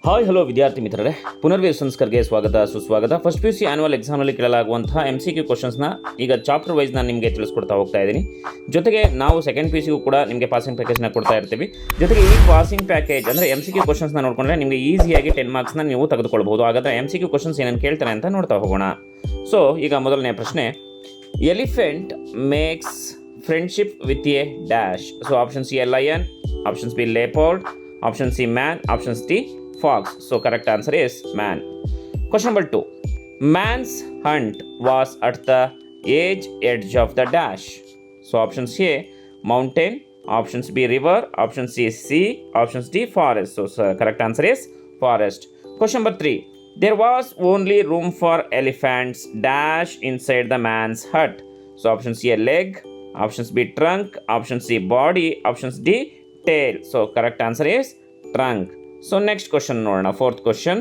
Hi hello ವಿದ್ಯಾರ್ಥಿ ಮಿತ್ರರೇ, ಪುನರ್ವೇಶ ಸಂಸ್ಕರ್ಗೆ ಸ್ವಾಗತ ಸುಸ್ವಾಗತ. ಫಸ್ಟ್ PUC ಆ್ಯನ್ಯುವಲ್ ಎಕ್ಸಾಮ್ನಲ್ಲಿ ಕೇಳಲಾಗುವಂತಹ MCQ ಕ್ವಶನ್ಸ್ನ ಈಗ ಚಾಪ್ಟರ್ ವೈಸ್ ನಾನು ನಿಮಗೆ ತಿಳಿಸ್ಕೊಡ್ತಾ ಹೋಗ್ತಾ ಇದ್ದೀನಿ. ಜೊತೆಗೆ ನಾವು ಸೆಕೆಂಡ್ PUCಗೂ ಕೂಡ ನಿಮಗೆ ಪಾಸಿಂಗ್ ಪ್ಯಾಕೇಜ್ನ ಕೊಡ್ತಾ ಇರ್ತೀವಿ. ಜೊತೆಗೆ ಈ ಪಾಸಿಂಗ್ ಪ್ಯಾಕೇಜ್ ಅಂದರೆ MCQ ಕ್ವಶನ್ಸ್ನ ನೋಡಿಕೊಂಡ್ರೆ ನಿಮಗೆ ಈಸಿಯಾಗಿ 10 ಮಾರ್ಕ್ಸ್ನ ನೀವು ತೆಗೆದುಕೊಳ್ಬೋದು. ಹಾಗಾದರೆ MCQ ಕ್ವಶನ್ಸ್ ಏನೇನು ಕೇಳ್ತಾರೆ ಅಂತ ನೋಡ್ತಾ ಹೋಗೋಣ. ಸೊ ಈಗ ಮೊದಲನೇ ಪ್ರಶ್ನೆ, elephant makes friendship with a dash. So option C lion, options B leopard, option C man, options D fox. So correct answer is man. Question number 2. Man's hunt was at the edge of the dash. So options A mountain, options B river, options C sea, options D forest. So correct answer is forest. Question number 3. There was only room for elephants dash inside the man's hut. So options A leg, options B trunk, options C body, options D tail. So correct answer is trunk. So next question ನೋಡೋಣ, fourth question.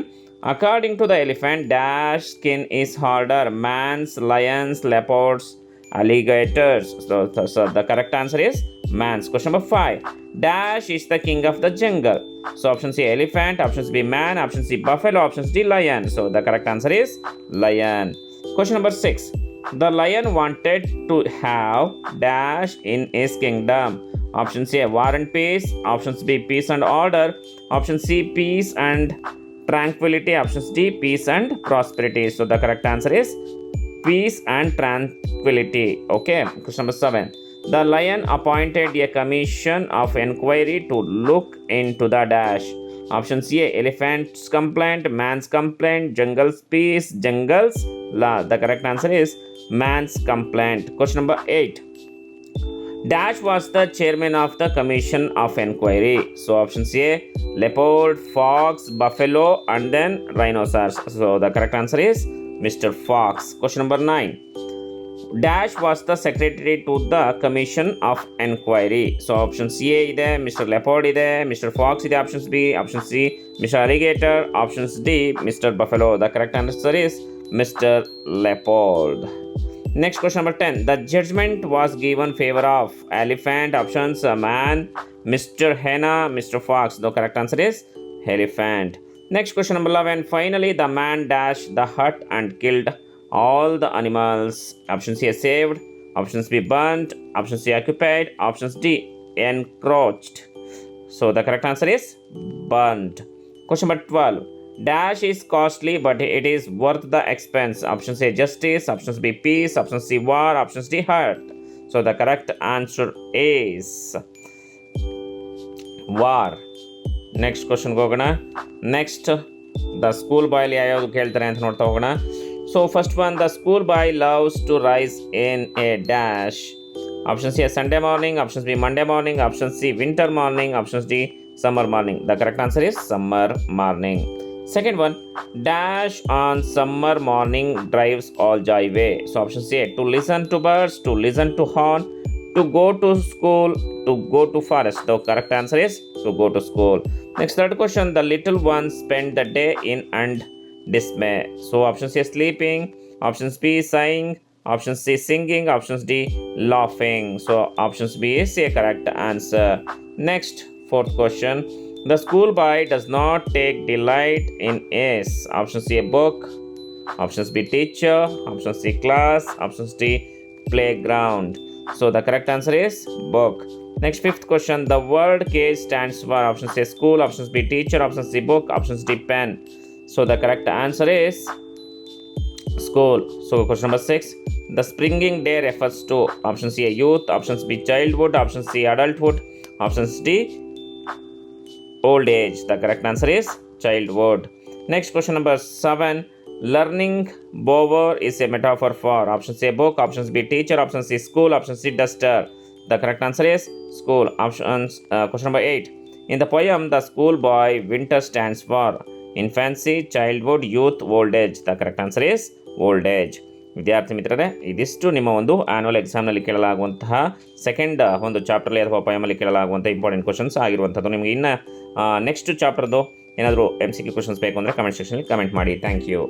According to the elephant, dash skin is harder, man's, lions, leopards, alligators. So the correct answer is man's. Question number 5. Dash is the king of the jungle. So option C elephant, options B man, option C buffalo, options D lion. So the correct answer is lion. Question number 6. The lion wanted to have dash in his kingdom. Option C war and peace, options B peace and order, option C peace and tranquility, options D peace and prosperity. So the correct answer is peace and tranquility. Okay. Question number 7. The lion appointed a commission of inquiry to look into the dash. Option C elephant's complaint, man's complaint, jungle's peace, jungle's law. The correct answer is man's complaint. Question number 8. Dash was the chairman of the commission of inquiry. So options A leopard, fox, buffalo, and then rhinoceros. So the correct answer is Mr. Fox. Question number 9. Dash was the secretary to the commission of inquiry. So options A ide, Mr. Leopard ide, Mr. Fox ide, options B, option C Mr. Alligator, options D Mr. Buffalo. The correct answer is Mr. Leopard. Next question number 10. The judgment was given favor of elephant, options man, Mr. Henna, Mr. Fox. The correct answer is elephant. Next question number 11. Finally the man dashed the hut and killed all the animals. Option C saved, options B burnt, option C occupied, options D encroached. So the correct answer is burnt. Question number 12. Dash is costly but it is worth the expense. Options A justice, options B peace, options C war, options D hurt. So the correct answer is war. Next question ಹೋಗೋಣ. Next the school boy ಯಾವ್ಯಾವುದು ಕೇಳ್ತಾರೆ ಅಂತ ನೋಡ್ತಾ ಹೋಗೋಣ. So first one, the school boy loves to rise in a dash. Options A Sunday morning, options B Monday morning, options C winter morning, options D summer morning. The correct answer is summer morning. Second one, dash on summer morning drives all joy way. So option C to listen to birds, to listen to horn, to go to school, to go to forest. The correct answer is to go to school. Next third question, the little ones spend the day in and dismay. So option C sleeping, options B sighing, option C singing, options D laughing. So options B is a correct answer. Next fourth question, the schoolboy does not take delight in S. Option C book, options B teacher, option C class, options D playground. So the correct answer is book. Next fifth question, the word K stands for option C school, options B teacher, options C book, options D pen. So the correct answer is school. So question number 6, the springing day refers to option C youth, options B childhood, option C adulthood, options D old age. The correct answer is childhood. Next question number 7, learning bower is a metaphor for option C book, options B teacher, option C school, option C duster. The correct answer is school. Question number 8, in the poem the schoolboy winter stands for infancy, childhood, youth, old age. The correct answer is old age. ವಿದ್ಯಾರ್ಥಿ ಮಿತ್ರರೇ, ಇದಿಷ್ಟು ನಿಮ್ಮ ಒಂದು annual ಎಕ್ಸಾಮ್ನಲ್ಲಿ ಕೇಳಲಾಗುವಂತಹ second ಒಂದು ಚಾಪ್ಟರ್ಲಿ ಅಥವಾ ಪಯಮಲ್ಲಿ ಕೇಳಲಾಗುವಂಥ important questions ಆಗಿರುವಂಥದ್ದು. ನಿಮಗೆ ಇನ್ನು ನೆಕ್ಸ್ಟ್ ಚಾಪ್ಟರ್ದು ಏನಾದರೂ MCQ ಕ್ವಶನ್ಸ್ ಬೇಕು ಅಂದರೆ ಕಮೆಂಟ್ ಸೆಕ್ಷನಲ್ಲಿ ಕಮೆಂಟ್ ಮಾಡಿ. Thank you.